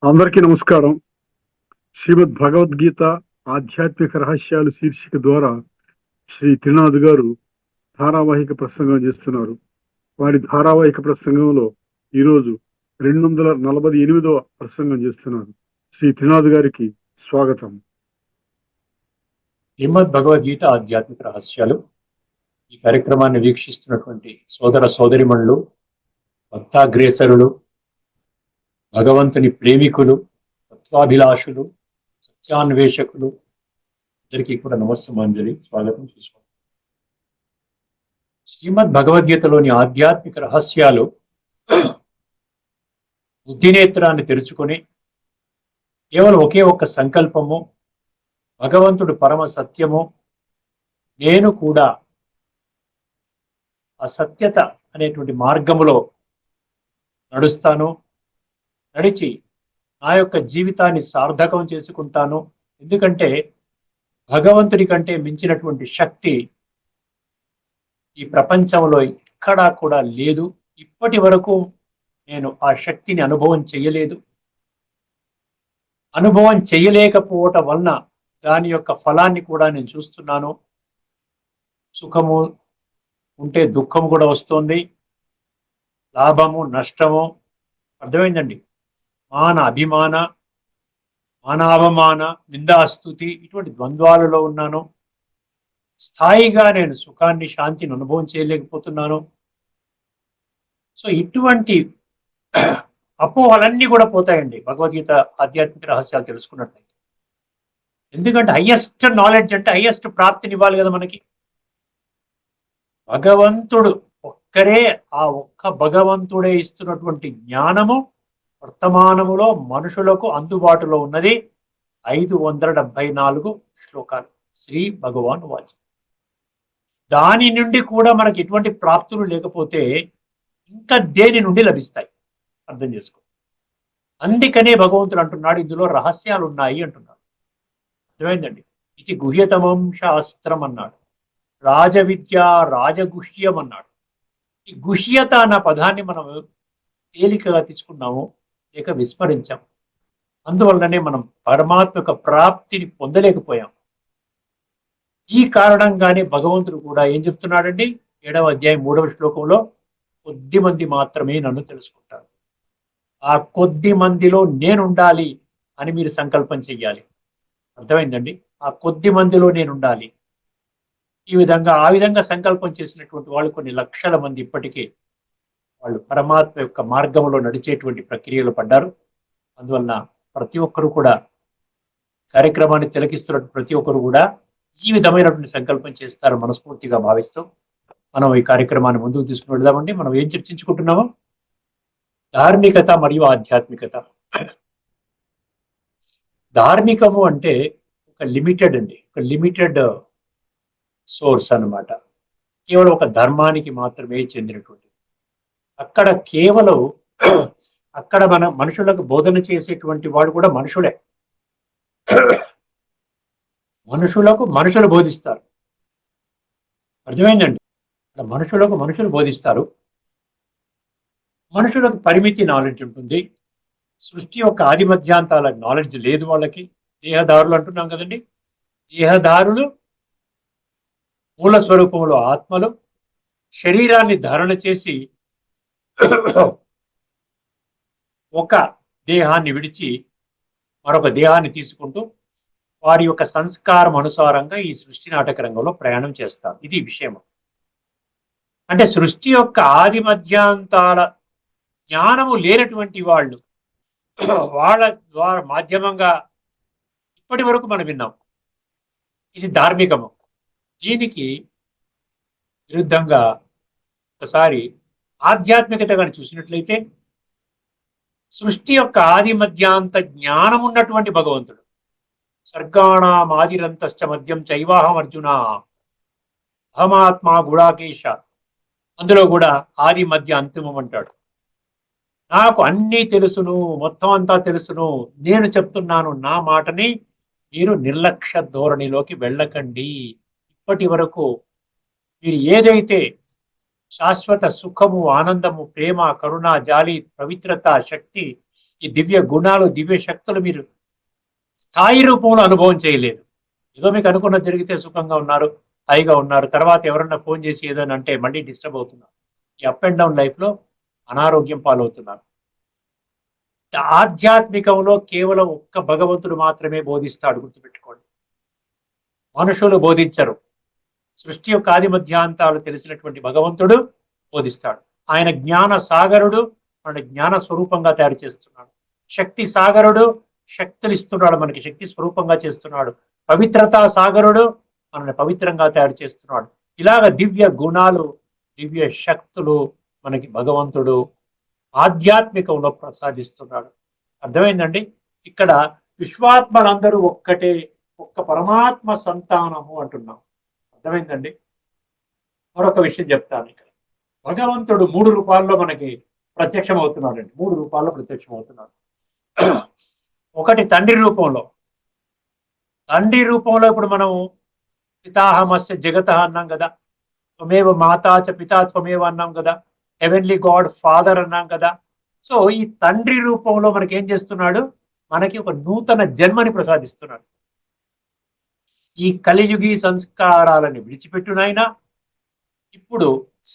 అందరికీ నమస్కారం. శ్రీమద్ భగవద్గీత ఆధ్యాత్మిక రహస్యాలు శీర్షిక ద్వారా శ్రీ త్రినాథ్ గారు ధారావాహిక ప్రసంగం చేస్తున్నారు. వారి ధారావాహిక ప్రసంగంలో ఈరోజు 248వ ప్రసంగం చేస్తున్నారు. శ్రీ త్రినాథ్ గారికి స్వాగతం. శ్రీమద్ భగవద్గీత ఆధ్యాత్మిక రహస్యాలు ఈ కార్యక్రమాన్ని వీక్షిస్తున్నటువంటి సోదర సోదరిమణులు, భక్తాగ్రేసరులు, భగవంతుని ప్రేమికులు, తత్వాభిలాషులు, సత్యాన్వేషకులు అందరికీ కూడా నమస్సమాంజలి, స్వాగతం, సుస్వాగతం. శ్రీమద్ భగవద్గీతలోని ఆధ్యాత్మిక రహస్యాలు బుద్ధినేత్రాన్ని తెరుచుకొని కేవలం ఒకే ఒక్క సంకల్పము, భగవంతుడు పరమ సత్యము, నేను కూడా ఆ సత్యత అనేటువంటి మార్గములో నడుస్తాను, నడిచి నా యొక్క జీవితాన్ని సార్థకం చేసుకుంటాను. ఎందుకంటే భగవంతుడి కంటే మించినటువంటి శక్తి ఈ ప్రపంచంలో ఎక్కడా కూడా లేదు. ఇప్పటి వరకు నేను ఆ శక్తిని అనుభవం చేయలేదు. అనుభవం చేయలేకపోవటం వలన దాని యొక్క ఫలాన్ని కూడా నేను చూస్తున్నాను. సుఖము ఉంటే దుఃఖము కూడా వస్తుంది, లాభము నష్టము, అర్థమైందండి. మాన అభిమాన, మానావమాన, నిందాస్తుతి, ఇటువంటి ద్వంద్వాలలో ఉన్నాను. స్థాయిగా నేను సుఖాన్ని, శాంతిని అనుభవం చేయలేకపోతున్నాను. సో ఇటువంటి అపోహలన్నీ కూడా పోతాయండి భగవద్గీత ఆధ్యాత్మిక రహస్యాలు తెలుసుకున్నట్లయితే. ఎందుకంటే హయ్యెస్ట్ నాలెడ్జ్ అంటే హయ్యెస్ట్ ప్రాప్తిని ఇవ్వాలి కదా మనకి. భగవంతుడు ఒక్కరే, ఆ ఒక్క భగవంతుడే ఇస్తున్నటువంటి జ్ఞానము వర్తమానములో మనుషులకు అందుబాటులో ఉన్నది. 574 శ్లోకాలు శ్రీ భగవాన్ వాచ్. దాని నుండి కూడా మనకి ఎటువంటి ప్రాప్తులు లేకపోతే ఇంకా దేని నుండి లభిస్తాయి? అర్థం చేసుకో. అందుకనే భగవంతుడు అంటున్నాడు, ఇందులో రహస్యాలు ఉన్నాయి అంటున్నాడు. అర్థమైందండి. ఇది గుహ్యతమం శాస్త్రం అన్నాడు, రాజవిద్య రాజగుహ్యం అన్నాడు. ఈ గుహ్యత అన్న పదాన్ని మనం తేలికగా తీసుకున్నాము, లేక విస్మరించాం. అందువల్లనే మనం పరమాత్మ యొక్క ప్రాప్తిని పొందలేకపోయాం. ఈ కారణంగానే భగవంతుడు కూడా ఏం చెప్తున్నాడండి, 7వ అధ్యాయం 3వ శ్లోకంలో, కొద్ది మంది మాత్రమే నన్ను తెలుసుకుంటారు. ఆ కొద్ది మందిలో నేనుండాలి అని మీరు సంకల్పం చెయ్యాలి. అర్థమైందండి. ఆ కొద్ది మందిలో నేనుండాలి. ఆ విధంగా సంకల్పం చేసినటువంటి వాళ్ళు కొన్ని లక్షల మంది ఇప్పటికే వాళ్ళు పరమాత్మ యొక్క మార్గంలో నడిచేటువంటి ప్రక్రియలు పడ్డారు. అందువలన ప్రతి ఒక్కరు కూడా, కార్యక్రమాన్ని తిలకిస్తున్న ప్రతి ఒక్కరు కూడా ఈ విధమైనటువంటి సంకల్పం చేస్తారని మనస్ఫూర్తిగా భావిస్తూ మనం ఈ కార్యక్రమాన్ని ముందుకు తీసుకుని వెళ్దామండి. మనం ఏం చర్చించుకుంటున్నామో ధార్మికత మరియు ఆధ్యాత్మికత. ధార్మికము అంటే ఒక లిమిటెడ్ అండి, ఒక లిమిటెడ్ సోర్స్ అన్నమాట. కేవలం ఒక ధర్మానికి మాత్రమే చెందినటువంటి, అక్కడ కేవలం అక్కడ మన మనుషులకు బోధన చేసేటువంటి వాడు కూడా మనుషులే. మనుషులు బోధిస్తారు. అర్థమైందండి. మనుషులు బోధిస్తారు. మనుషులకు పరిమితి నాలెడ్జ్ ఉంటుంది. సృష్టి యొక్క ఆది మధ్యాంతాల నాలెడ్జ్ లేదు వాళ్ళకి. దేహదారులు అంటున్నాం కదండి. దేహదారులు మూల స్వరూపంలో ఆత్మలు శరీరాన్ని ధారణ చేసి ఒక దేహాన్ని విడిచి మరొక దేహాన్ని తీసుకుంటూ వారి యొక్క సంస్కారం అనుసారంగా ఈ సృష్టి నాటక రంగంలో ప్రయాణం చేస్తారు. ఇది విషయం. అంటే సృష్టి యొక్క ఆది మధ్యాంతాల జ్ఞానము లేనటువంటి వాళ్ళు, వాళ్ళ ద్వారా మాధ్యమంగా ఇప్పటి వరకు మనం విన్నాం. ఇది ధార్మికము. దీనికి విరుద్ధంగా ఒకసారి ఆధ్యాత్మికత కానీ చూసినట్లయితే, సృష్టి యొక్క ఆది మధ్యాంత జ్ఞానం ఉన్నటువంటి భగవంతుడు. సర్గాణం ఆదిరంతశ్చ మధ్యం చైవాహం అర్జున, అహమాత్మ గుడాకేశ, అందులో కూడా ఆది మధ్య అంతిమం అంటాడు. నాకు అన్నీ తెలుసును, మొత్తం అంతా తెలుసును, నేను చెప్తున్నాను నా మాటని మీరు నిర్లక్ష్య ధోరణిలోకి వెళ్ళకండి. ఇప్పటి వరకు మీరు ఏదైతే శాశ్వత సుఖము, ఆనందము, ప్రేమ, కరుణ, జాలి, పవిత్రత, శక్తి ఈ దివ్య గుణాలు, దివ్య శక్తులు మీరు స్థాయి రూపంలో అనుభవం చేయలేదు. ఏదో మీకు అనుకున్నది జరిగితే సుఖంగా ఉన్నారు, హాయిగా ఉన్నారు. తర్వాత ఎవరన్నా ఫోన్ చేసి ఏదైనా అంటే మళ్ళీ డిస్టర్బ్ అవుతున్నారు. ఈ అప్ అండ్ డౌన్ లైఫ్ లో అనారోగ్యం పాలవుతున్నారు. ఆధ్యాత్మికంలో కేవలం ఒక్క భగవంతుడు మాత్రమే బోధిస్తాడు, గుర్తుపెట్టుకోండి. మనుషులు బోధించరు. సృష్టి యొక్క ఆది మధ్యాంతాలు తెలిసినటువంటి భగవంతుడు బోధిస్తాడు. ఆయన జ్ఞాన సాగరుడు, మన జ్ఞాన స్వరూపంగా తయారు చేస్తున్నాడు. శక్తి సాగరుడు, శక్తులు ఇస్తున్నాడు, మనకి శక్తి స్వరూపంగా చేస్తున్నాడు. పవిత్రతా సాగరుడు, మనల్ని పవిత్రంగా తయారు చేస్తున్నాడు. ఇలాగ దివ్య గుణాలు, దివ్య శక్తులు మనకి భగవంతుడు ఆధ్యాత్మికంలో ప్రసాదిస్తున్నాడు. అర్థమైందండి? ఇక్కడ విశ్వాత్మలందరూ ఒక్కటే, ఒక్క పరమాత్మ సంతానము అంటున్నాం. అర్థమైందండి? మరొక విషయం చెప్తాను. ఇక్కడ భగవంతుడు 3 రూపాల్లో మనకి ప్రత్యక్షం అవుతున్నాడండి. 3 రూపాల్లో ప్రత్యక్షం అవుతున్నాడు. ఒకటి తండ్రి రూపంలో. తండ్రి రూపంలో ఇప్పుడు మనం పితాహమస్య జగత అన్నాం కదా, త్వమేవ మాతాచ పితా త్వమేవ అన్నాం కదా, హెవెన్లీ గాడ్ ఫాదర్ అన్నాం కదా. సో ఈ తండ్రి రూపంలో మనకి ఏం చేస్తున్నాడు? మనకి ఒక నూతన జన్మని ప్రసాదిస్తున్నాడు. ఈ కలియుగి సంస్కారాలని విడిచిపెట్టునైనా ఇప్పుడు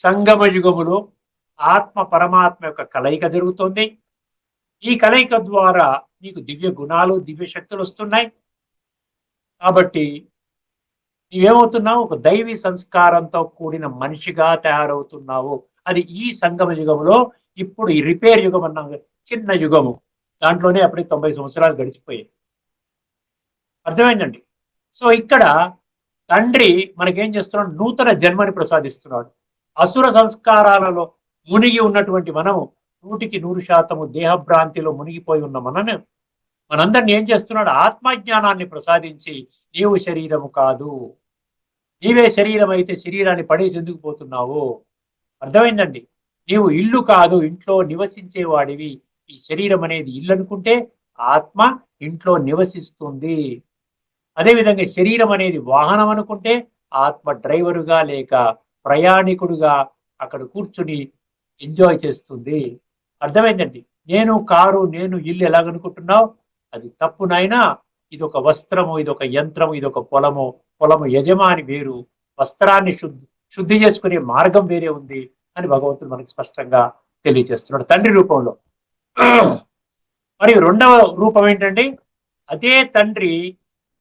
సంగమ యుగములో ఆత్మ పరమాత్మ యొక్క కలయిక జరుగుతుంది. ఈ కలయిక ద్వారా నీకు దివ్య గుణాలు, దివ్య శక్తులు వస్తున్నాయి. కాబట్టి నీవేమవుతున్నావు? ఒక దైవీ సంస్కారంతో కూడిన మనిషిగా తయారవుతున్నావు. అది ఈ సంగమ యుగంలో. ఇప్పుడు ఈ రిపేర్ యుగం అన్నాం, చిన్న యుగము, దాంట్లోనే అప్పటికి 90 సంవత్సరాలు గడిచిపోయాయి. అర్థమైందండి? సో ఇక్కడ తండ్రి మనకేం చేస్తున్నాడు? నూతన జన్మని ప్రసాదిస్తున్నాడు. అసుర సంస్కారాలలో మునిగి ఉన్నటువంటి మనము 100% దేహభ్రాంతిలో మునిగిపోయి ఉన్న మనందరిని ఏం చేస్తున్నాడు? ఆత్మజ్ఞానాన్ని ప్రసాదించి నీవు శరీరము కాదు, నీవే శరీరం అయితే శరీరాన్ని పడేసి ఎందుకు పోతున్నావు? అర్థమైందండి? నీవు ఇల్లు కాదు, ఇంట్లో నివసించేవాడివి. ఈ శరీరం అనేది ఇల్లు అనుకుంటే ఆత్మ ఇంట్లో నివసిస్తుంది. అదేవిధంగా శరీరం అనేది వాహనం అనుకుంటే ఆత్మ డ్రైవరుగా లేక ప్రయాణికుడుగా అక్కడ కూర్చుని ఎంజాయ్ చేస్తుంది. అర్థమైందండి? నేను కారు, నేను ఇల్లు ఎలాగనుకుంటున్నావు? అది తప్పు నాయనా. ఇది ఒక వస్త్రము, ఇది ఒక యంత్రము, ఇది ఒక పొలము. పొలము యజమాని వేరు, వస్త్రాన్ని శుద్ధి చేసుకునే మార్గం వేరే ఉంది అని భగవంతుడు మనకి స్పష్టంగా తెలియజేస్తున్నాడు తండ్రి రూపంలో. మరియు రెండవ రూపం ఏంటంటే, అదే తండ్రి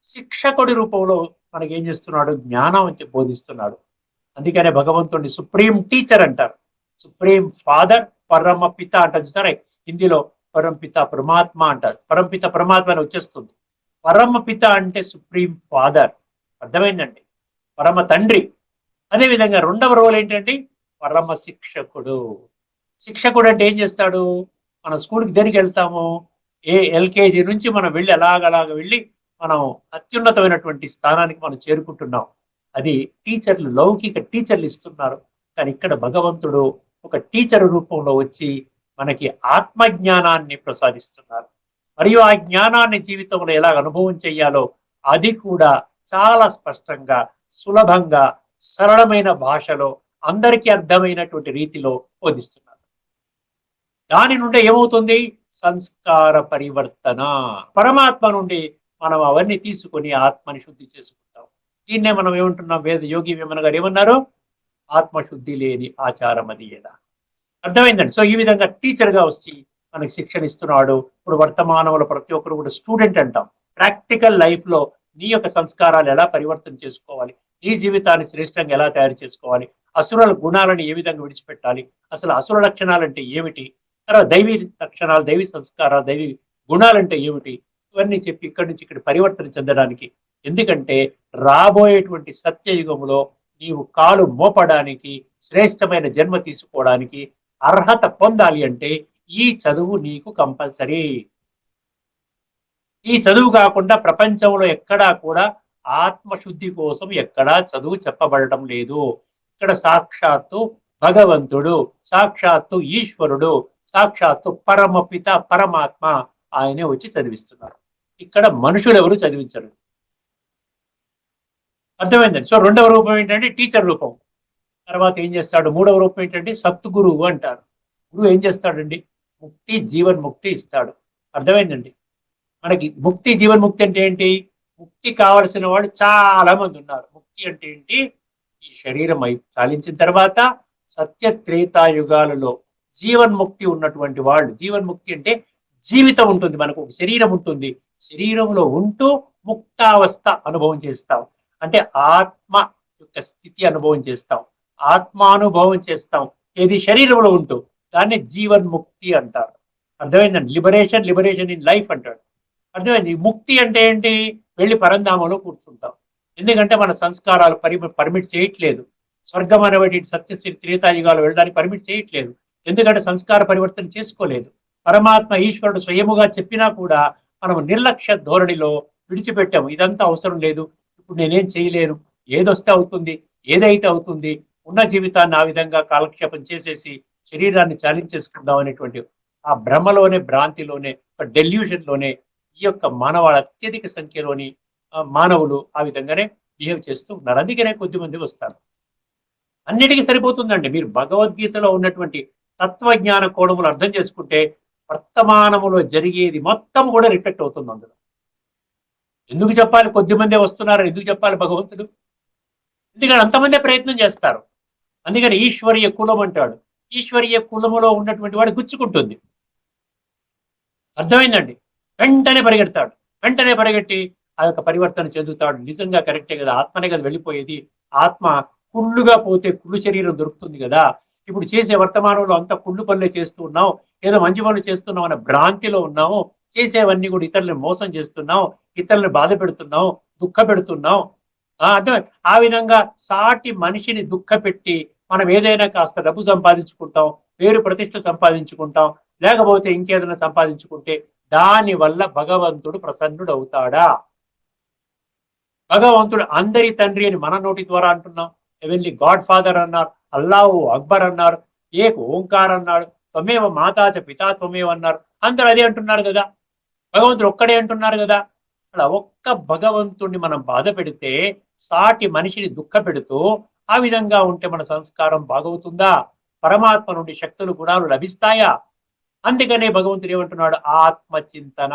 శిక్షకుడి రూపంలో మనకి ఏం చేస్తున్నాడు? జ్ఞానం బోధిస్తున్నాడు. అందుకనే భగవంతుడిని సుప్రీం టీచర్ అంటారు. సుప్రీం ఫాదర్, పరమ పిత అంటారు సరే. హిందీలో పరంపిత పరమాత్మ అంటారు. పరంపిత పరమాత్మ అని వచ్చేస్తుంది. పరమ పిత అంటే సుప్రీం ఫాదర్. అర్థమైందండి? పరమ తండ్రి. అదేవిధంగా రెండవ రోల్ ఏంటంటే పరమ శిక్షకుడు. శిక్షకుడు అంటే ఏం చేస్తాడు? మన స్కూల్కి దేనికి వెళ్తాము? ఎల్కేజీ నుంచి మనం వెళ్ళి అలాగలాగ వెళ్ళి మనం అత్యున్నతమైనటువంటి స్థానానికి మనం చేరుకుంటున్నాం. అది టీచర్లు, లౌకిక టీచర్లు ఇస్తున్నారు. కానీ ఇక్కడ భగవంతుడు ఒక టీచర్ రూపంలో వచ్చి మనకి ఆత్మజ్ఞానాన్ని ప్రసాదిస్తున్నారు. మరియు ఆ జ్ఞానాన్ని జీవితంలో ఎలా అనుభవం చెయ్యాలో అది కూడా చాలా స్పష్టంగా, సులభంగా, సరళమైన భాషలో అందరికీ అర్థమైనటువంటి రీతిలో బోధిస్తున్నారు. దాని నుండి ఏమవుతుంది? సంస్కార పరివర్తన. పరమాత్మ నుండి మనం అవన్నీ తీసుకొని ఆత్మని శుద్ధి చేసుకుంటాం. దీన్నే మనం ఏమంటున్నాం? వేద యోగి వేమన గారు ఏమన్నారు? ఆత్మశుద్ధి లేని ఆచారం అది ఏదా. అర్థమైందండి? సో ఈ విధంగా టీచర్ గా వచ్చి మనకి శిక్షణ ఇస్తున్నాడు. ఇప్పుడు వర్తమానంలో ప్రతి ఒక్కరు కూడా స్టూడెంట్ అంటాం. ప్రాక్టికల్ లైఫ్ లో నీ యొక్క సంస్కారాలు ఎలా పరివర్తన చేసుకోవాలి, నీ జీవితాన్ని శ్రేష్టంగా ఎలా తయారు చేసుకోవాలి, అసురుల గుణాలను ఏ విధంగా విడిచిపెట్టాలి, అసలు అసుర లక్షణాలు అంటే ఏమిటి, తర్వాత దైవీ లక్షణాలు, దైవీ సంస్కారాలు, దైవీ గుణాలంటే ఏమిటి, ఇవన్నీ చెప్పి ఇక్కడి నుంచి ఇక్కడ పరివర్తన చెందడానికి. ఎందుకంటే రాబోయేటువంటి సత్యయుగంలో నీవు కాలు మోపడానికి, శ్రేష్టమైన జన్మ తీసుకోవడానికి అర్హత పొందాలి అంటే ఈ చదువు నీకు కంపల్సరీ. ఈ చదువు కాకుండా ప్రపంచంలో ఎక్కడా కూడా ఆత్మశుద్ధి కోసం ఎక్కడా చదువు చెప్పబడటం లేదు. ఇక్కడ సాక్షాత్తు భగవంతుడు, సాక్షాత్తు ఈశ్వరుడు, సాక్షాత్తు పరమపిత పరమాత్మ ఆయనే వచ్చి చదివిస్తున్నారు. ఇక్కడ మనుషులు ఎవరు చదివించరు. అర్థమైందండి? సో రెండవ రూపం ఏంటంటే టీచర్ రూపం. తర్వాత ఏం చేస్తాడు? మూడవ రూపం ఏంటంటే సద్గురువు అంటారు. గురువు ఏం చేస్తాడండి? ముక్తి, జీవన్ముక్తి ఇస్తాడు. అర్థమైందండి. మనకి ముక్తి, జీవన్ముక్తి అంటే ఏంటి? ముక్తి కావలసిన వాళ్ళు చాలా మంది ఉన్నారు. ముక్తి అంటే ఏంటి? ఈ శరీరం చాలించిన తర్వాత సత్య త్రేతాయుగాలలో జీవన్ముక్తి ఉన్నటువంటి వాళ్ళు. జీవన్ముక్తి అంటే జీవితం ఉంటుంది, మనకు ఒక శరీరం ఉంటుంది, శరీరంలో ఉంటూ ముక్తావస్థ అనుభవం చేస్తాం. అంటే ఆత్మ యొక్క స్థితి అనుభవం చేస్తాం, ఆత్మానుభవం చేస్తాం, ఏది శరీరంలో ఉంటూ. దాన్ని జీవన్ముక్తి అంటారు. అర్థమైందండి? లిబరేషన్, లిబరేషన్ ఇన్ లైఫ్ అంటాడు. అర్థమైంది? ముక్తి అంటే ఏంటి? వెళ్ళి పరంధామంలో కూర్చుంటాం. ఎందుకంటే మన సంస్కారాలు పర్మిట్ చేయట్లేదు. స్వర్గం అనేటువంటి సత్యస్థితి త్రేతాయుగాలు వెళ్ళడానికి పర్మిట్ చేయట్లేదు. ఎందుకంటే సంస్కార పరివర్తన చేసుకోలేదు. పరమాత్మ ఈశ్వరుడు స్వయముగా చెప్పినా కూడా మనం నిర్లక్ష్య ధోరణిలో విడిచిపెట్టాము. ఇదంతా అవసరం లేదు, ఇప్పుడు నేనేం చేయలేను, ఏదొస్తే అవుతుంది, ఏదైతే అవుతుంది, ఉన్న జీవితాన్ని ఆ విధంగా కాలక్షేపం చేసేసి శరీరాన్ని చాలించేసుకుందాం అనేటువంటి ఆ భ్రమలోనే, భ్రాంతిలోనే, ఒక డెల్యూషన్లోనే ఈ యొక్క మానవాళి అత్యధిక సంఖ్యలోని మానవులు ఆ విధంగానే బిహేవ్ చేస్తూ ఉన్నారు. అందుకనే కొద్దిమంది వస్తారు. అన్నిటికీ సరిపోతుందండి. మీరు భగవద్గీతలో ఉన్నటువంటి తత్వజ్ఞాన కోణములు అర్థం చేసుకుంటే వర్తమానములో జరిగేది మొత్తం కూడా రిఫ్లెక్ట్ అవుతుంది అందులో. ఎందుకు చెప్పాలి కొద్దిమందే వస్తున్నారు, ఎందుకు చెప్పాలి భగవంతుడు? ఎందుకంటే అంతమందే ప్రయత్నం చేస్తారు. అందుకని ఈశ్వరీయ కులం అంటాడు. ఈశ్వరీయ కులములో ఉన్నటువంటి వాడు గుచ్చుకుంటుంది. అర్థమైందండి? వెంటనే పరిగెడతాడు, వెంటనే పరిగెట్టి ఆ యొక్క పరివర్తన చెందుతాడు. నిజంగా కరెక్టే కదా, ఆత్మనే కదా వెళ్ళిపోయేది. ఆత్మ కుళ్ళుగా పోతే కుళ్ళు శరీరం దొరుకుతుంది కదా. ఇప్పుడు చేసే వర్తమానంలో అంతా కుళ్ళు పనులే చేస్తూ ఉన్నాం, ఏదో మంచి పనులు చేస్తున్నాం అనే భ్రాంతిలో ఉన్నాము. చేసేవన్నీ కూడా ఇతరులను మోసం చేస్తున్నాం, ఇతరులను బాధ పెడుతున్నాం, దుఃఖ పెడుతున్నాం. అర్థం. ఆ విధంగా సాటి మనిషిని దుఃఖ పెట్టి మనం ఏదైనా కాస్త డబ్బు సంపాదించుకుంటాం, పేరు ప్రతిష్ట సంపాదించుకుంటాం, లేకపోతే ఇంకేదైనా సంపాదించుకుంటే దాని వల్ల భగవంతుడు ప్రసన్నుడు అవుతాడా? భగవంతుడు అందరి తండ్రి అని మన నోటి ద్వారా అంటున్నాం. ఎవెన్లీ గాడ్ ఫాదర్ అన్నారు, అల్లాహు అక్బర్ అన్నారు, ఏక్ ఓంకార్ అన్నాడు, త్వమేవ మాతాచ పితా త్వమేవ అన్నారు. అందరూ అదే అంటున్నారు కదా, భగవంతుడు ఒక్కడే అంటున్నారు కదా. అలా ఒక్క భగవంతుడిని మనం బాధ పెడితే, సాటి మనిషిని దుఃఖ పెడుతూ ఆ విధంగా ఉంటే మన సంస్కారం బాగవుతుందా? పరమాత్మ నుండి శక్తులు గుణాలు లభిస్తాయా? అందుకనే భగవంతుడు ఏమంటున్నాడు? ఆత్మచింతన.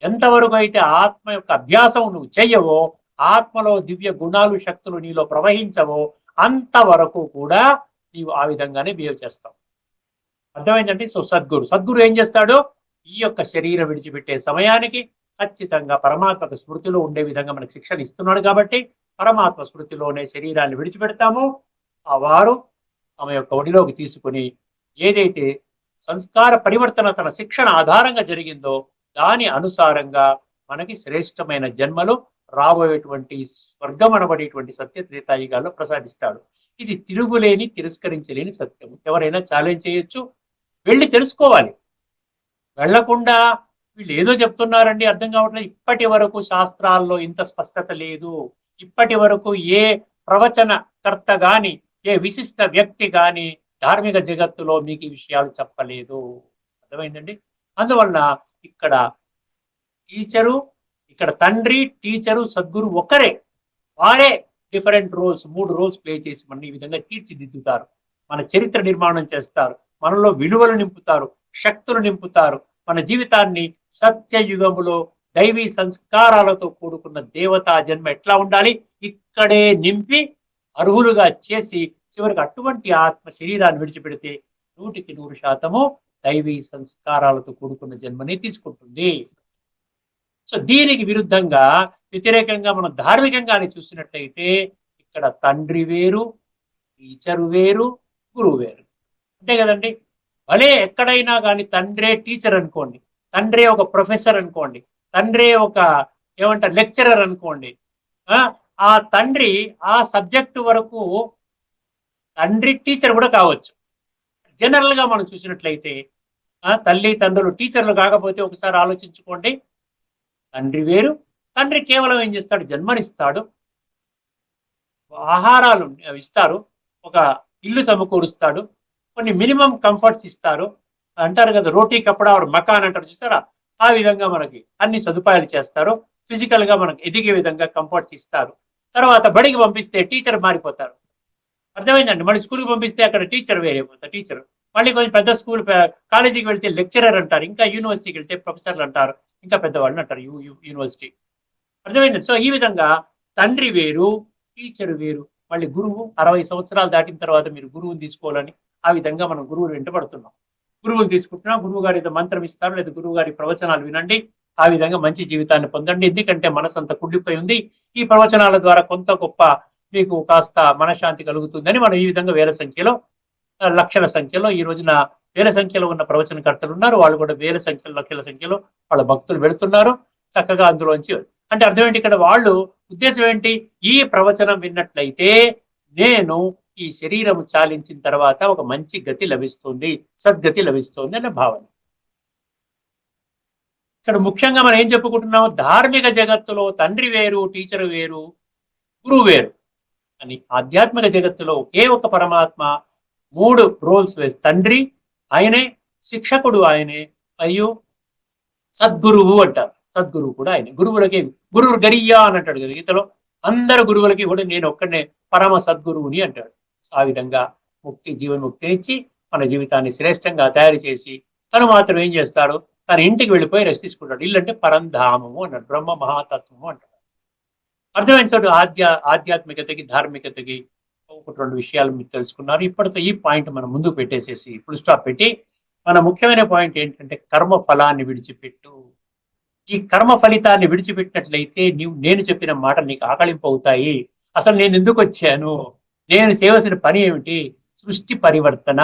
ఎంతవరకు అయితే ఆత్మ యొక్క అభ్యాసం నువ్వు చెయ్యవో, ఆత్మలో దివ్య గుణాలు శక్తులు నీలో ప్రవహించవో, అంతవరకు కూడా నీవు ఆ విధంగానే బిహేవ్ చేస్తావు. అర్థమైందండి? సో సద్గురు ఏం చేస్తాడు? ఈ యొక్క శరీరం విడిచిపెట్టే సమయానికి ఖచ్చితంగా పరమాత్మకు స్మృతిలో ఉండే విధంగా మనకు శిక్షణ ఇస్తున్నాడు కాబట్టి పరమాత్మ స్మృతిలోనే శరీరాన్ని విడిచిపెడతాము. ఆ వారు ఆమె యొక్క ఒడిలోకి తీసుకుని ఏదైతే సంస్కార పరివర్తన తన శిక్షణ ఆధారంగా జరిగిందో దాని అనుసారంగా మనకి శ్రేష్టమైన జన్మలు రాబోయేటువంటి స్వర్గం అనబడేటువంటి సత్య త్రేతాయుగాల్లో ప్రసాదిస్తాడు. ఇది తిరుగులేని, తిరస్కరించలేని సత్యం. ఎవరైనా ఛాలెంజ్ చేయొచ్చు, వెళ్ళి తెలుసుకోవాలి. వెళ్లకుండా వీళ్ళు ఏదో చెప్తున్నారండి అర్థం కావట్లేదు, ఇప్పటి వరకు శాస్త్రాల్లో ఇంత స్పష్టత లేదు, ఇప్పటి వరకు ఏ ప్రవచనకర్త గాని, ఏ విశిష్ట వ్యక్తి గాని ధార్మిక జగత్తులో మీకు ఈ విషయాలు చెప్పలేదు. అర్థమైందండి? అందువల్ల ఇక్కడ టీచరు, ఇక్కడ తండ్రి, టీచరు, సద్గురు ఒకరే. వారే డిఫరెంట్ రోల్స్, 3 రోల్స్ ప్లే చేసి మన ఈ విధంగా తీర్చిదిద్దుతారు, మన చరిత్ర నిర్మాణం చేస్తారు, మనలో విలువలు నింపుతారు, శక్తులు నింపుతారు, మన జీవితాన్ని సత్యయుగములో దైవీ సంస్కారాలతో కూడుకున్న దేవతా జన్మ ఎట్లా ఉండాలి ఇక్కడే నింపి అర్హులుగా చేసి చివరికి అటువంటి ఆత్మ శరీరాన్ని విడిచిపెడితే 100% దైవీ సంస్కారాలతో కూడుకున్న జన్మని తీసుకుంటుంది. సో దీనికి విరుద్ధంగా, వ్యతిరేకంగా మనం ధార్మికంగానే చూసినట్లయితే ఇక్కడ తండ్రి వేరు, టీచరు వేరు, గురువు వేరు. అంతే కదండి? భలే ఎక్కడైనా కానీ తండ్రే టీచర్ అనుకోండి, తండ్రే ఒక ప్రొఫెసర్ అనుకోండి, తండ్రే ఒక ఏమంటారు లెక్చరర్ అనుకోండి. ఆ తండ్రి ఆ సబ్జెక్టు వరకు తండ్రి టీచర్ కూడా కావచ్చు. జనరల్ గా మనం చూసినట్లయితే తల్లి తండ్రులు టీచర్లు కాకపోతే ఒకసారి ఆలోచించుకోండి. తండ్రి వేరు. తండ్రి కేవలం ఏం చేస్తాడు? జన్మనిస్తాడు, ఆహారాలు ఇస్తారు, ఒక ఇల్లు సమకూరుస్తాడు, కొన్ని మినిమం కంఫర్ట్స్ ఇస్తారు. అంటారు కదా, రోటీ కపడా ఆర్ మకాన్ అంటారు చూసారా, ఆ విధంగా మనకి అన్ని సదుపాయాలు చేస్తారు. ఫిజికల్ గా మనకు ఎదిగే విధంగా కంఫర్ట్స్ ఇస్తారు. తర్వాత బడికి పంపిస్తే టీచర్ మారిపోతారు. అర్థమైందండి? మళ్ళీ స్కూల్కి పంపిస్తే అక్కడ టీచర్ వేరైపోతారు. టీచర్ మళ్ళీ కొంచెం పెద్ద స్కూల్ కాలేజీకి వెళ్తే లెక్చరర్ అంటారు, ఇంకా యూనివర్సిటీకి వెళ్తే ప్రొఫెసర్లు అంటారు, ఇంకా పెద్దవాళ్ళని అంటారు యూనివర్సిటీ. అర్థమైంది. సో ఈ విధంగా తండ్రి వేరు, టీచర్ వేరు, మళ్ళీ గురువు 60 సంవత్సరాలు దాటిన తర్వాత మీరు గురువుని తీసుకోవాలని ఆ విధంగా మనం గురువుని వెంటబడుతున్నాం. గురువుని తీసుకుంటున్నా, గురువు గారి ఏదో మంత్రం ఇస్తారు, లేదా గురువు గారి ప్రవచనాలు వినండి, ఆ విధంగా మంచి జీవితాన్ని పొందండి. ఎందుకంటే మనసు అంత కుళ్ళిపోయి ఉంది, ఈ ప్రవచనాల ద్వారా కొంత గొప్ప మీకు కాస్త మనశ్శాంతి కలుగుతుందని మనం ఈ విధంగా వేల సంఖ్యలో, లక్షల సంఖ్యలో ఈ రోజున వేల సంఖ్యలో ఉన్న ప్రవచనకర్తలు ఉన్నారు. వాళ్ళు కూడా వేల సంఖ్యలో, లక్షల సంఖ్యలో వాళ్ళ భక్తులు వెళుతున్నారు చక్కగా అందులోంచి. అంటే అర్థం ఏంటి ఇక్కడ వాళ్ళు ఉద్దేశం ఏంటి? ఈ ప్రవచనం విన్నట్లయితే నేను ఈ శరీరం చాలించిన తర్వాత ఒక మంచి గతి లభిస్తుంది, సద్గతి లభిస్తుంది అనే భావన. ఇక్కడ ముఖ్యంగా మనం ఏం చెప్పుకుంటున్నాం? ధార్మిక జగత్తులో తండ్రి వేరు, టీచర్ వేరు, గురువు వేరు అని. ఆధ్యాత్మిక జగత్తులో ఒకే ఒక పరమాత్మ 3 రోల్స్ వేసి, తండ్రి ఆయనే, శిక్షకుడు ఆయనే, అయ్యో సద్గురువు అంటారు, సద్గురువు కూడా ఆయన. గురువులకి గురువు గరియా అని అంటాడు కదా గీతలో, అందరు గురువులకి కూడా నేను ఒక్కడనే పరమ సద్గురువుని అంటాడు. ఆ విధంగా జీవన్ముక్తినిచ్చి మన జీవితాన్ని శ్రేష్టంగా తయారు చేసి తను మాత్రం ఏం చేస్తాడు? తన ఇంటికి వెళ్ళిపోయి రెస్ట్ తీసుకుంటాడు. ఇల్లు అంటే పరంధామము అన్నాడు, బ్రహ్మ మహాతత్వము అంటాడు. అర్థమైన చోటు ఆధ్యాత్మికతకి, ధార్మికతకి ఒకటి 2 విషయాలు మీరు తెలుసుకున్నారు. ఇప్పటితో ఈ పాయింట్ మనం ముందుకు పెట్టేసేసి ఫుల్ స్టాప్ పెట్టి, మన ముఖ్యమైన పాయింట్ ఏంటంటే కర్మ ఫలాన్ని విడిచిపెట్టు. ఈ కర్మ ఫలితాన్ని విడిచిపెట్టినట్లయితే నేను చెప్పిన మాటలు నీకు ఆకలింపు అవుతాయి. అసలు నేను ఎందుకు వచ్చాను, నేను చేయవలసిన పని ఏమిటి, సృష్టి పరివర్తన,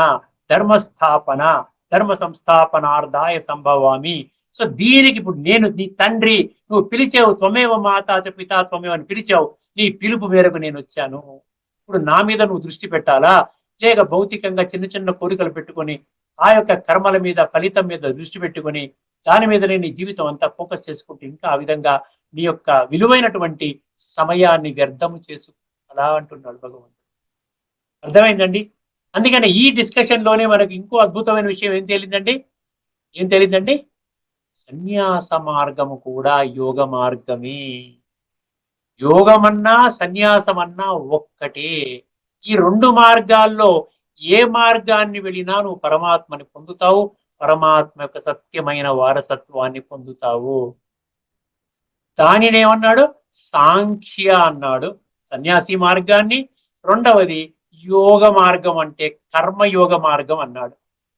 ధర్మస్థాపన, ధర్మ సంస్థాపనార్థాయ సంభవామి. సో దీనికి ఇప్పుడు నేను నీ తండ్రి, నువ్వు పిలిచావు, త్వమేవ మాతా చ పితా త్వమేవ అని పిలిచావు, నీ పిలుపు మేరకు నేను వచ్చాను. ఇప్పుడు నా మీద నువ్వు దృష్టి పెట్టాలా, లేక భౌతికంగా చిన్న చిన్న కోరికలు పెట్టుకొని ఆ యొక్క కర్మల మీద, ఫలితం మీద దృష్టి పెట్టుకొని దాని మీదనే నీ జీవితం అంతా ఫోకస్ చేసుకుంటూ ఇంకా ఆ విధంగా నీ యొక్క విలువైనటువంటి సమయాన్ని వ్యర్థము చేసుకోవాలా అంటున్నాడు భగవంతుడు. అర్థమైందండి? అందుకని ఈ డిస్కషన్ లోనే మనకు ఇంకో అద్భుతమైన విషయం ఏం తెలియదండి? సన్యాస మార్గము కూడా యోగ మార్గమే. యోగమన్నా సన్యాసమన్నా ఒక్కటే. ఈ 2 మార్గాల్లో ఏ మార్గాన్ని వెళ్ళినా నువ్వు పరమాత్మని పొందుతావు, పరమాత్మ యొక్క సత్యమైన వారసత్వాన్ని పొందుతావు. దానినేమన్నాడు? సాంఖ్య అన్నాడు, సన్యాసి మార్గాన్ని. రెండవది యోగ మార్గం అంటే కర్మయోగ మార్గం అన్నాడు.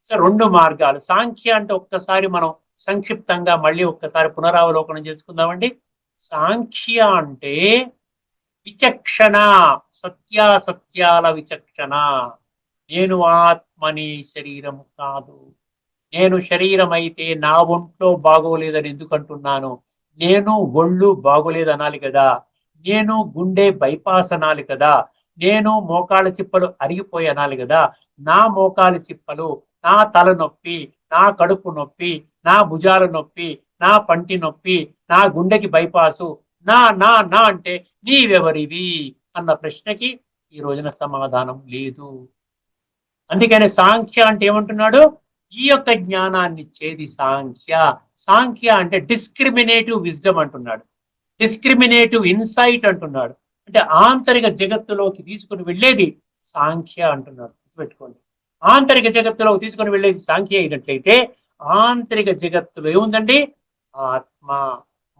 సో 2 మార్గాలు. సాంఖ్య అంటే ఒక్కసారి మనం సంక్షిప్తంగా మళ్ళీ ఒక్కసారి పునరావలోకనం చేసుకుందామండి. సాంఖ్య అంటే విచక్షణ, సత్యాసత్యాల విచక్షణ. నేను ఆత్మని, శరీరము కాదు. నేను శరీరం అయితే నా ఒంట్లో బాగోలేదని ఎందుకు అంటున్నాను? నేను ఒళ్ళు బాగోలేదు అనాలి కదా, నేను గుండె బైపాస్ అనాలి కదా, నేను మోకాళ్ళ చిప్పలు అరిగిపోయి అనాలి కదా. నా మోకాళ్ళ చిప్పలు, నా తల నొప్పి, నా కడుపు నొప్పి, నా భుజాల నొప్పి, నా పంటి నొప్పి, నా గుండెకి బైపాసు, నా నా నా అంటే నీవెవరివి అన్న ప్రశ్నకి ఈ రోజున సమాధానం లేదు. అందుకని సాంఖ్య అంటే ఏమంటున్నాడు? ఈ యొక్క జ్ఞానాన్ని ఇచ్చేది సాంఖ్య. సాంఖ్య అంటే డిస్క్రిమినేటివ్ విజ్డమ్ అంటున్నాడు, డిస్క్రిమినేటివ్ ఇన్సైట్ అంటున్నాడు. అంటే ఆంతరిక జగత్తులోకి తీసుకుని వెళ్ళేది సాంఖ్య అంటున్నాడు. గుర్తుపెట్టుకోండి, ఆంతరిక జగత్తులోకి తీసుకుని వెళ్ళేది సాంఖ్య అయినట్లయితే ఆంతరిక జగత్తులో ఏముందండి? ఆత్మ,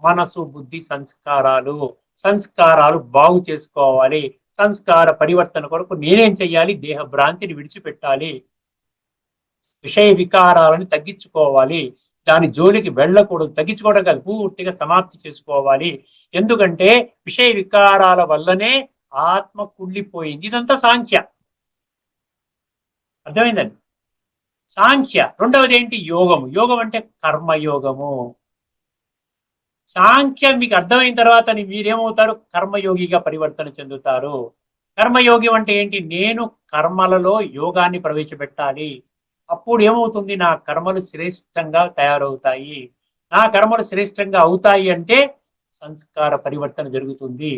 మనసు, బుద్ధి, సంస్కారాలు. సంస్కారాలు బాగు చేసుకోవాలి. సంస్కార పరివర్తన కొరకు నేనేం చెయ్యాలి? దేహ భ్రాంతిని విడిచిపెట్టాలి, విషయ వికారాలను తగ్గించుకోవాలి, దాని జోలికి వెళ్ళకూడదు. తగ్గించుకోవడం కాదు, పూర్తిగా సమాప్తి చేసుకోవాలి. ఎందుకంటే విషయ వికారాల వల్లనే ఆత్మ కుళ్ళిపోయింది. ఇదంతా సాంఖ్య. అర్థమైందండి? సాంఖ్య. రెండవది ఏంటి? యోగము. యోగం అంటే కర్మయోగము. సాంఖ్యం మీకు అర్థమైన తర్వాత మీరేమవుతారు? కర్మయోగిగా పరివర్తన చెందుతారు. కర్మయోగి అంటే ఏంటి? నేను కర్మలలో యోగాన్ని ప్రవేశపెట్టాలి. అప్పుడు ఏమవుతుంది? నా కర్మలు శ్రేష్టంగా తయారవుతాయి. నా కర్మలు శ్రేష్టంగా అవుతాయి అంటే సంస్కార పరివర్తన జరుగుతుంది.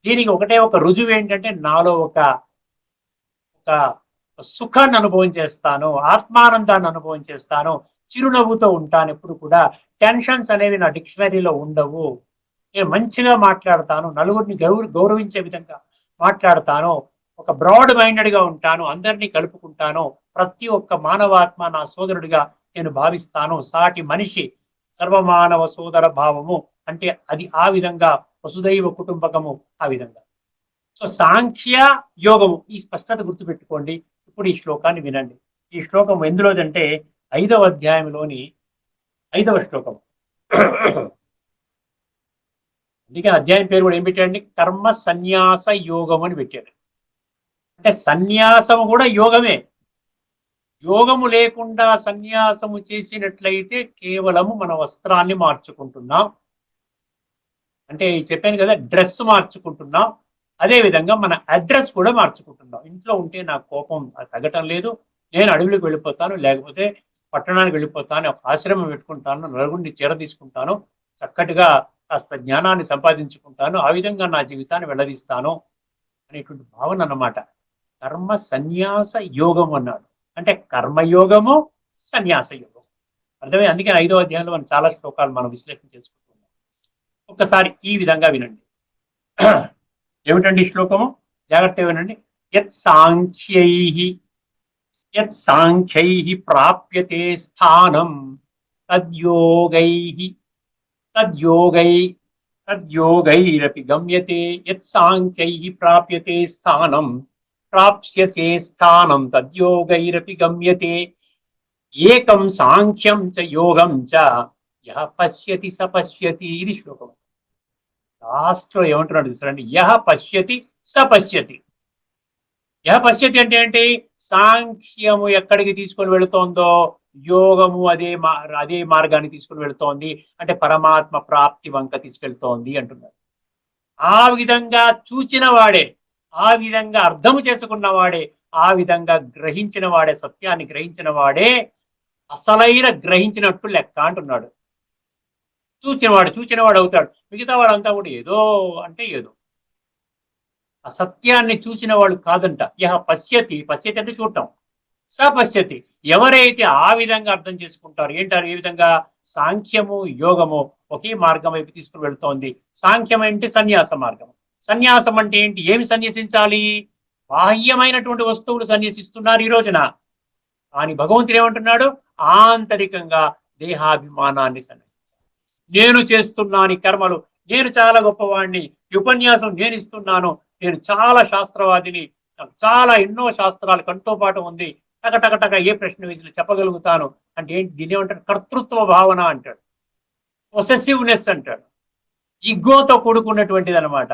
దీనికి ఒకటే ఒక రుజువు ఏంటంటే నాలో ఒక సుఖాన్ని అనుభవం చేస్తాను, ఆత్మానందాన్ని అనుభవం చేస్తాను, చిరునవ్వుతో ఉంటాను. ఎప్పుడు కూడా టెన్షన్స్ అనేవి నా డిక్షనరీలో ఉండవు. నేను మంచిగా మాట్లాడతాను, నలుగురిని గౌరవించే విధంగా మాట్లాడతాను, ఒక బ్రాడ్ మైండెడ్ గా ఉంటాను, అందరినీ కలుపుకుంటాను, ప్రతి ఒక్క మానవాత్మ నా సోదరుడిగా నేను భావిస్తాను. సాటి మనిషి సర్వమానవ సోదర భావము అంటే అది ఆ విధంగా వసుదైవ కుటుంబకము ఆ విధంగా. సో సాంఖ్య యోగము ఈ స్పష్టత గుర్తుపెట్టుకోండి. ఇప్పుడు ఈ శ్లోకాన్ని వినండి. ఈ శ్లోకం ఎందులోదంటే 5వ అధ్యాయంలోని 5వ శ్లోకం. అందుకే అధ్యాయం పేరు కూడా ఏం పెట్టాడండి? కర్మ సన్యాస యోగం అని పెట్టాడు. అంటే సన్యాసము కూడా యోగమే. యోగము లేకుండా సన్యాసము చేసినట్లయితే కేవలము మన వస్త్రాన్ని మార్చుకుంటున్నాం. అంటే చెప్పాను కదా, డ్రెస్ మార్చుకుంటున్నాం. అదే విధంగా మన అడ్రస్ కూడా మార్చుకుంటున్నాం. ఇంట్లో ఉంటే నాకు కోపం తగ్గటం లేదు, నేను అడవులకు వెళ్ళిపోతాను, లేకపోతే పట్టణానికి వెళ్ళిపోతాను, ఒక ఆశ్రమం పెట్టుకుంటాను, నలుగురిని చీర తీసుకుంటాను, చక్కటిగా కాస్త జ్ఞానాన్ని సంపాదించుకుంటాను, ఆ విధంగా నా జీవితాన్ని వెళ్ళదీస్తాను అనేటువంటి భావన అన్నమాట. కర్మ సన్యాస యోగం అన్నాడు. అంటే కర్మయోగము సన్యాస యోగం అర్థమే. అందుకే 5వ అధ్యాయంలో మనం చాలా శ్లోకాలు మనం విశ్లేషణ చేసుకుంటున్నాం. ఒక్కసారి ఈ విధంగా వినండి. ఏమిటండి ఈ శ్లోకము? జాగ్రత్తగా వినండి. యత్ సాంఖ్యైః ప్రాప్యతే స్థానం తద్యోగైరపి గమ్యతే. యత్ సాంఖ్యైః ప్రాప్యతే స్థానం ప్రాప్స్యసే స్థానం తద్యోగైరపి గమ్యతే. ఏకం సాంఖ్యం చ యోగం చ యః పశ్యతి స పశ్యతి. ఇది శ్లోకం. లాస్ట్ లో ఏమంటున్నాడు చూడండి. యః పశ్యతి స పశ్యతి. యః పశ్యతి అంటే ఏంటి? సాంఖ్యము ఎక్కడికి తీసుకొని వెళుతోందో యోగము అదే మార్గాన్ని తీసుకుని వెళుతోంది. అంటే పరమాత్మ ప్రాప్తి వంక తీసుకెళ్తోంది అంటున్నారు. ఆ విధంగా చూచిన వాడే, ఆ విధంగా అర్థము చేసుకున్న వాడే, ఆ విధంగా గ్రహించిన వాడే, సత్యాన్ని గ్రహించిన వాడే అసలైన గ్రహించినట్టు లెక్క అంటున్నాడు. చూచినవాడు అవుతాడు. మిగతా వాడంతా కూడా ఏదో అంటే ఏదో. అసత్యాన్ని చూసిన వాడు కాదంట. యః పశ్యతి అంటే చూడటం. స పశ్యతి ఎవరైతే ఆ విధంగా అర్థం చేసుకుంటారు. ఏంటారు? ఏ విధంగా? సాంఖ్యము యోగము ఒకే మార్గం వైపు తీసుకుని వెళుతోంది. సాంఖ్యం అంటే సన్యాస మార్గం. సన్యాసం అంటే ఏంటి? ఏమి సన్యసించాలి? బాహ్యమైనటువంటి వస్తువులు సన్యసిస్తున్నారు ఈ రోజున. కానీ భగవంతుడు ఏమంటున్నాడు? ఆంతరికంగా దేహాభిమానాన్ని సన్యసించాలి. నేను చేస్తున్నాను ఈ కర్మలు, నేను చాలా గొప్పవాడిని, ఈ ఉపన్యాసం నేను ఇస్తున్నాను, నేను చాలా శాస్త్రవాదిని, నాకు చాలా ఎన్నో శాస్త్రాలు కంటోపాటు ఉంది, టకటకటక ఏ ప్రశ్న వేసినా చెప్పగలుగుతాను అంటే ఏంటి? దీని ఏమంటాడు? కర్తృత్వ భావన అంటాడు, పొసెసివ్నెస్ అంటాడు. ఇగ్గోతో కూడుకున్నటువంటిది అనమాట.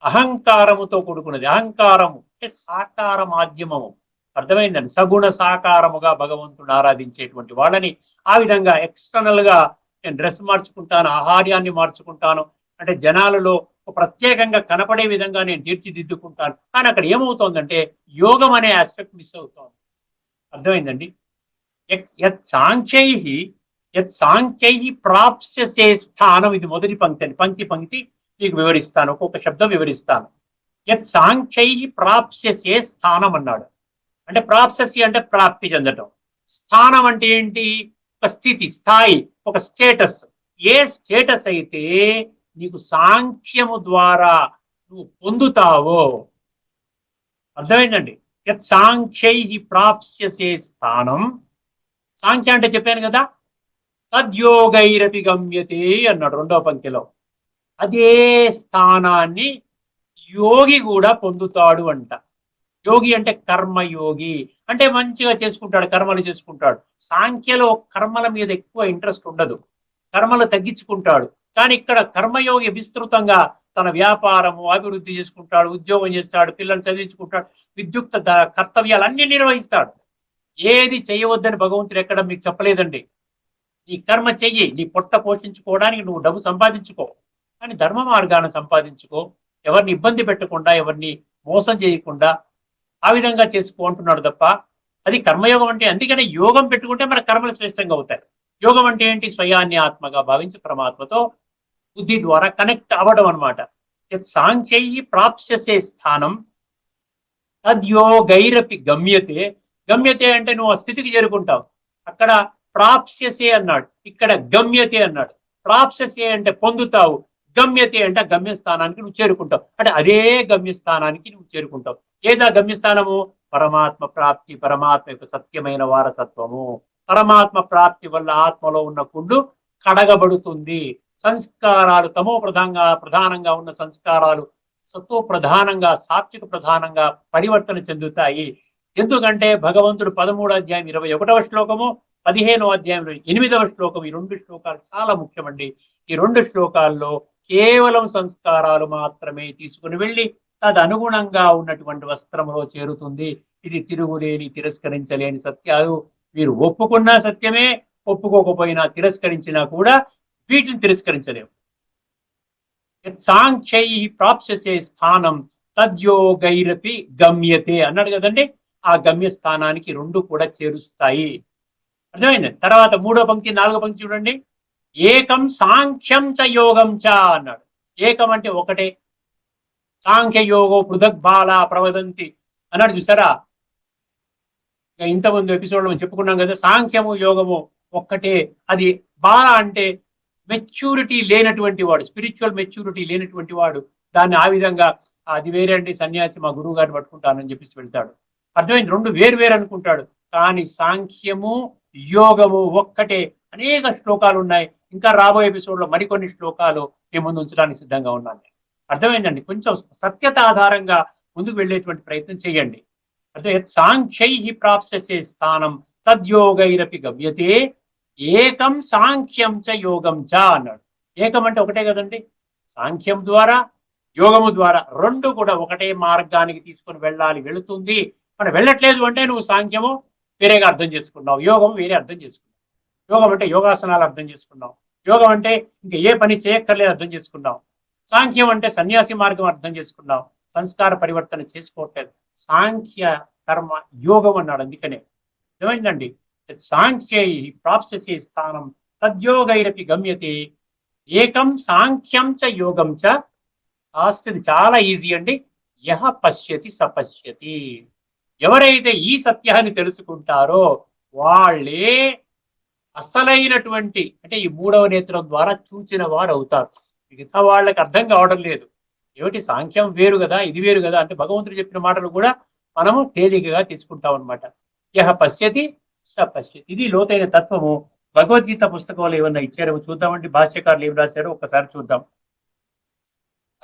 అహంకారముతో కూడుకున్నది. అహంకారము అంటే సాకార మాధ్యమము. అర్థమైందండి? సగుణ సాకారముగా భగవంతుడు ఆరాధించేటువంటి వాళ్ళని ఆ విధంగా ఎక్స్టర్నల్ గా నేను డ్రెస్ మార్చుకుంటాను, ఆహార్యాన్ని మార్చుకుంటాను అంటే జనాలలో ప్రత్యేకంగా కనపడే విధంగా నేను తీర్చిదిద్దుకుంటాను. కానీ అక్కడ ఏమవుతోందంటే యోగం అనే ఆస్పెక్ట్ మిస్ అవుతోంది. అర్థమైందండి? యత్ సాంఖ్యైః ప్రాప్స్యసే స్థానం. ఇది మొదటి పంక్తి అండి. పంక్తి మీకు వివరిస్తాను, ఒక్కొక్క శబ్దం వివరిస్తాను. యత్ సాంఖ్యైః ప్రాప్స్యసే స్థానం అన్నాడు. అంటే ప్రాప్స్యసి అంటే ప్రాప్తి చెందటం. స్థానం అంటే ఏంటి? ఒక స్థితి, స్థాయి, ఒక స్టేటస్. ఏ స్టేటస్ అయితే నీకు సాంఖ్యము ద్వారా నువ్వు పొందుతావో. అర్థమైందండి? యత్ సాంఖ్యైః ప్రాప్స్యసే స్థానం. సాంఖ్య అంటే చెప్పాను కదా, తద్యోగైరపి గమ్యతే అన్నాడు 2వ పంక్తిలో. అదే స్థానాన్ని యోగి కూడా పొందుతాడు అంట. యోగి అంటే కర్మయోగి, అంటే మంచిగా చేసుకుంటాడు, కర్మలు చేసుకుంటాడు. సాంఖ్యలో కర్మల మీద ఎక్కువ ఇంట్రెస్ట్ ఉండదు, కర్మలు తగ్గించుకుంటాడు. కానీ ఇక్కడ కర్మయోగి విస్తృతంగా తన వ్యాపారము అభివృద్ధి చేసుకుంటాడు, ఉద్యోగం చేస్తాడు, పిల్లల్ని చదివించుకుంటాడు, విద్యుక్త కర్తవ్యాలు అన్ని నిర్వహిస్తాడు. ఏది చేయవద్దని భగవంతుడు ఎక్కడ మీకు చెప్పలేదండి. నీ కర్మ చెయ్యి, నీ పొట్ట పోషించుకోవడానికి నువ్వు డబ్బు సంపాదించుకో, కానీ ధర్మ మార్గాన్ని సంపాదించుకో, ఎవరిని ఇబ్బంది పెట్టకుండా, ఎవరిని మోసం చేయకుండా ఆ విధంగా చేసుకో అంటున్నాడు తప్ప అది కర్మయోగం అంటే. అందుకనే యోగం పెట్టుకుంటే మన కర్మలు శ్రేష్టంగా అవుతాయి. యోగం అంటే ఏంటి? స్వయాన్ని ఆత్మగా భావించి పరమాత్మతో బుద్ధి ద్వారా కనెక్ట్ అవ్వడం అనమాట. సాంఖ్యైః ప్రాప్స్యసే స్థానం తద్యోగైరపి గమ్యతే. గమ్యతే అంటే నువ్వు ఆ స్థితికి చేరుకుంటావు. అక్కడ ప్రాప్స్యసే అన్నాడు, ఇక్కడ గమ్యతే అన్నాడు. ప్రాప్స్యసే అంటే పొందుతావు, గమ్యతే అంటే గమ్యస్థానానికి నువ్వు చేరుకుంటావు. అంటే అదే గమ్యస్థానానికి నువ్వు చేరుకుంటావు. ఏదా గమ్యస్థానము? పరమాత్మ ప్రాప్తి, పరమాత్మ యొక్క సత్యమైన వారసత్వము. పరమాత్మ ప్రాప్తి వల్ల ఆత్మలో ఉన్న కుళ్ళు కడగబడుతుంది. సంస్కారాలు తమో ప్రధానంగా ఉన్న సంస్కారాలు సత్వ ప్రధానంగా, సాత్విక ప్రధానంగా పరివర్తన చెందుతాయి. ఎందుకంటే భగవంతుడు 13వ అధ్యాయం 21వ శ్లోకము, 15వ అధ్యాయంలో 8వ శ్లోకం, ఈ 2 శ్లోకాలు చాలా ముఖ్యమండి. ఈ 2 శ్లోకాల్లో కేవలం సంస్కారాలు మాత్రమే తీసుకుని వెళ్ళి తదనుగుణంగా ఉన్నటువంటి వస్త్రంలో చేరుతుంది. ఇది తిరుగులేని, తిరస్కరించలేని సత్యాలు. మీరు ఒప్పుకున్నా సత్యమే, ఒప్పుకోకపోయినా, తిరస్కరించినా కూడా వీటిని తిరస్కరించలేము. సాంఖ్యై ప్రాప్స్యసే స్థానం తద్యోగైరపి గమ్యతే అన్నాడు కదండి. ఆ గమ్య స్థానానికి 2 కూడా చేరుస్తాయి. అర్థమైంది? తర్వాత 3వ పంక్తి 4వ పంక్తి చూడండి. ఏకం సాంఖ్యం చ యోగం చ అన్నాడు. ఏకం అంటే ఒకటే. సాంఖ్య యోగో పృథక్ బాల ప్రవదంతి అన్నాడు, చూసారా? ఇంతకుముందు ఎపిసోడ్ లో చెప్పుకున్నాం కదా, సాంఖ్యము యోగము ఒక్కటే. అది బాల అంటే మెచ్యూరిటీ లేనటువంటి వాడు, స్పిరిచువల్ మెచ్యూరిటీ లేనటువంటి వాడు. దాన్ని ఆ విధంగా అది వేరే అండి, సన్యాసి మా గురువు గారిని పట్టుకుంటానని చెప్పేసి వెళ్తాడు. అర్థమైంది? 2 వేరు అనుకుంటాడు. కానీ సాంఖ్యము యోగము ఒక్కటే. అనేక శ్లోకాలు ఉన్నాయి. ఇంకా రాబోయే ఎపిసోడ్ లో మరికొన్ని శ్లోకాలు మేము ముందు ఉంచడానికి సిద్ధంగా ఉన్నాను. అర్థమైందండి? కొంచెం సత్యత ఆధారంగా ముందుకు వెళ్ళేటువంటి ప్రయత్నం చేయండి. అదే సాంఖ్యై ప్రాప్స్యసే స్థానం తద్యోగైరపి గమ్యతే ఏకం సాంఖ్యం చ యోగం చ అన్నాడు. ఏకం అంటే ఒకటే కదండి. సాంఖ్యం ద్వారా, యోగము ద్వారా 2 కూడా ఒకటే మార్గానికి తీసుకొని వెళుతుంది. మనం వెళ్ళట్లేదు అంటే నువ్వు సాంఖ్యము వేరేగా అర్థం చేసుకున్నావు, యోగము వేరే అర్థం చేసుకున్నావు. యోగం అంటే యోగాసనాలు అర్థం చేసుకున్నావు. యోగం అంటే ఇంకా ఏ పని చేయక్కర్లేదు అర్థం చేసుకున్నావు. సాంఖ్యం అంటే సన్యాసి మార్గం అర్థం చేసుకున్నావు. సంస్కార పరివర్తన చేసుకోవట్లేదు. సాంఖ్య కర్మ యోగం అన్నాడు. అందుకనే అర్థమైందండి. సాంఖ్యై ప్రాప్స్యసే స్థానం తద్యోగైరపి గమ్యతే ఏకం సాంఖ్యం చ యోగం చ. ఇది చాలా ఈజీ అండి. యహ పశ్యతి సపశ్యతి. ఎవరైతే ఈ సత్యాన్ని తెలుసుకుంటారో వాళ్ళే అసలైనటువంటి, అంటే ఈ 3వ నేత్రం ద్వారా చూచిన వారు అవుతారు. మిగతా వాళ్ళకి అర్థం కావడం లేదు. ఏమిటి సాంఖ్యం వేరు కదా, ఇది వేరు కదా అంటే భగవంతుడు చెప్పిన మాటలు కూడా మనము తేలికగా తీసుకుంటాం అనమాట. యహ పశ్యతి సపశ్యతి. ఇది లోతైన తత్వము. భగవద్గీత పుస్తకంలో ఏమన్నా ఇచ్చారో చూద్దామండి. భాష్యకారులు ఏం రాశారో ఒకసారి చూద్దాం.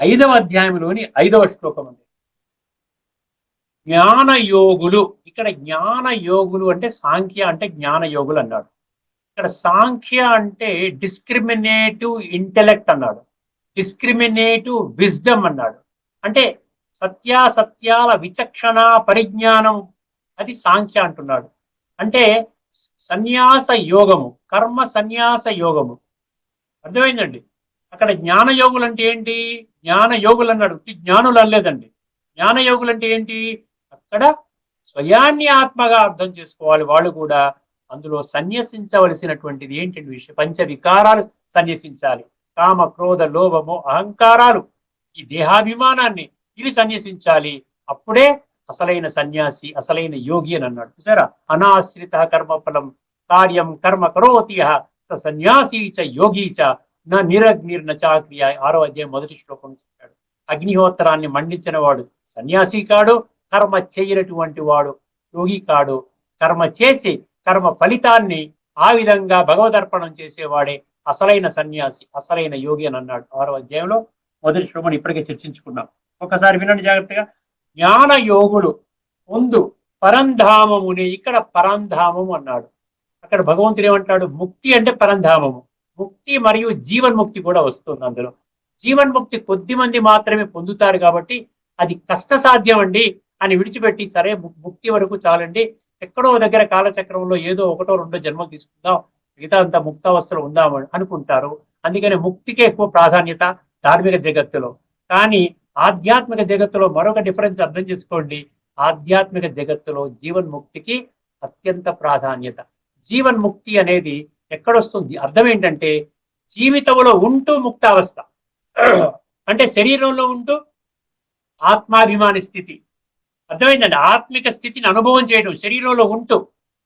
5వ అధ్యాయంలోని 5వ శ్లోకం అండి. జ్ఞాన యోగులు. ఇక్కడ జ్ఞాన యోగులు అంటే సాంఖ్య అంటే జ్ఞాన యోగులు అన్నాడు. ఇక్కడ సాంఖ్య అంటే డిస్క్రిమినేటివ్ ఇంటెలెక్ట్ అన్నాడు. డిస్క్రిమినేటివ్ విజ్డమ్ అన్నాడు. అంటే సత్యాసత్యాల విచక్షణ పరిజ్ఞానం, అది సాంఖ్య అంటున్నాడు. అంటే సన్యాస యోగము, కర్మ సన్యాస యోగము. అర్థమైందండి? అక్కడ జ్ఞాన యోగులు అంటే ఏంటి? జ్ఞాన యోగులు అన్నాడు, జ్ఞానులు అనలేదండి. జ్ఞాన యోగులు అంటే ఏంటి? అక్కడ స్వయాన్ని ఆత్మగా అర్థం చేసుకోవాలి వాళ్ళు కూడా. అందులో సన్యసించవలసినటువంటిది ఏంటంటే విషయం, 5 వికారాలు సన్యసించాలి. కామ, క్రోధ, లోభము, అహంకారాలు, ఈ దేహాభిమానాన్ని ఇవి సన్యసించాలి. అప్పుడే అసలైన సన్యాసి, అసలైన యోగి అని అన్నాడు. చూసారా? అనాశ్రిత కర్మఫలం కార్యం కర్మ కరోతి స సన్యాసీ చ యోగి చ నా నిరగ్నిర్న చాక్రియ. 6వ అధ్యాయం 1వ శ్లోకం చెప్పాడు. అగ్నిహోత్రాన్ని మండించిన వాడు సన్యాసి కాడు, కర్మ చేయనటువంటి వాడు యోగి కాడు. కర్మ చేసి కర్మ ఫలితాన్ని ఆ విధంగా భగవదర్పణం చేసేవాడే అసలైన సన్యాసి, అసలైన యోగి అని అన్నాడు 6వ అధ్యాయంలో 1వ శ్లోకం. ఇప్పటికే చర్చించుకున్నాం. ఒకసారి వినండి జాగ్రత్తగా. జ్ఞాన యోగులు ముందు పరంధామముని. ఇక్కడ పరంధామము అన్నాడు. అక్కడ భగవంతుడు ఏమంటాడు? ముక్తి అంటే పరంధామము. ముక్తి మరియు జీవన్ముక్తి కూడా వస్తుంది అందులో. జీవన్ముక్తి కొద్ది మంది మాత్రమే పొందుతారు కాబట్టి అది కష్టసాధ్యం అండి అని విడిచిపెట్టి, సరే ముక్తి వరకు చాలండి, ఎక్కడో దగ్గర కాలచక్రంలో ఏదో 1, 2 జన్మలు తీసుకుందాం, మిగతా అంతా ముక్తావస్థలో ఉందామని అనుకుంటారు. అందుకని ముక్తికే ఎక్కువ ప్రాధాన్యత ధార్మిక జగత్తులో. కానీ ఆధ్యాత్మిక జగత్తులో మరొక డిఫరెన్స్ అర్థం చేసుకోండి. ఆధ్యాత్మిక జగత్తులో జీవన్ముక్తికి అత్యంత ప్రాధాన్యత. జీవన్ముక్తి అనేది ఎక్కడొస్తుంది? అర్థం ఏంటంటే జీవితంలో ఉంటూ ముక్తావస్థ అంటే శరీరంలో ఉంటూ ఆత్మాభిమాని స్థితి. అర్థమైందండి? ఆత్మిక స్థితిని అనుభవం చేయడం శరీరంలో ఉంటూ.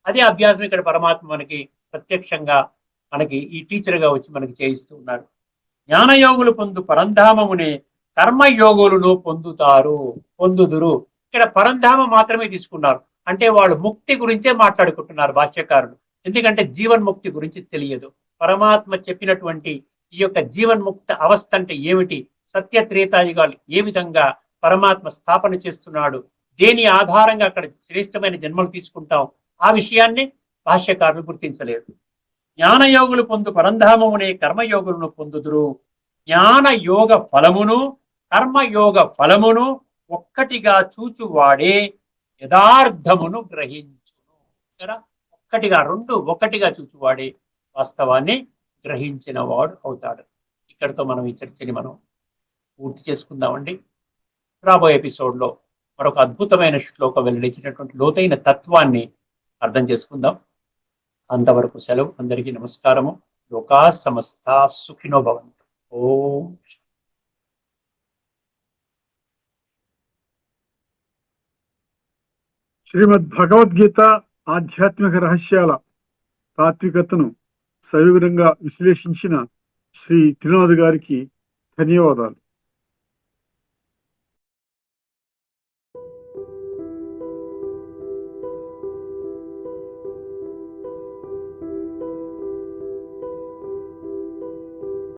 అదే అభ్యాసం ఇక్కడ పరమాత్మ మనకి ప్రత్యక్షంగా మనకి ఈ టీచర్గా వచ్చి మనకి చేయిస్తూ ఉన్నాడు. జ్ఞానయోగులు పొందు పరంధామమునే కర్మయోగులను పొందుదురు. ఇక్కడ పరంధామం మాత్రమే తీసుకున్నారు. అంటే వాళ్ళు ముక్తి గురించే మాట్లాడుకుంటున్నారు భాష్యకారులు. ఎందుకంటే జీవన్ముక్తి గురించి తెలియదు. పరమాత్మ చెప్పినటువంటి ఈ యొక్క జీవన్ముక్త అవస్థ అంటే ఏమిటి, సత్య త్రేతాయుగాలు ఏ విధంగా పరమాత్మ స్థాపన చేస్తున్నాడు, దేని ఆధారంగా అక్కడ శ్రేష్టమైన జన్మలు తీసుకుంటాం, ఆ విషయాన్ని భాష్యకారులు గుర్తించలేరు. జ్ఞానయోగులు పొందు పరంధామమునే కర్మయోగులను పొందుదురు. జ్ఞాన యోగ ఫలమును కర్మయోగ ఫలమును ఒక్కటిగా చూచువాడే యథార్థమును గ్రహించును. కదా, ఒక్కటిగా రెండు ఒకటిగా చూచువాడే వాస్తవాన్ని గ్రహించిన వాడు అవుతాడు. ఇక్కడితో మనం ఈ చర్చని పూర్తి చేసుకుందామండి. రాబోయే ఎపిసోడ్లో మరొక అద్భుతమైన శ్లోకం వెల్లడించినటువంటి లోతైన తత్వాన్ని అర్థం చేసుకుందాం. అంతవరకు సెలవు. అందరికీ నమస్కారము. లోకా సమస్త సుఖినో భవంతు. ఓం. శ్రీమద్ భగవద్గీత ఆధ్యాత్మిక రహస్యాల తాత్వికతను సవివరంగా విశ్లేషించిన శ్రీ త్రినాథ్ గారికి ధన్యవాదాలు.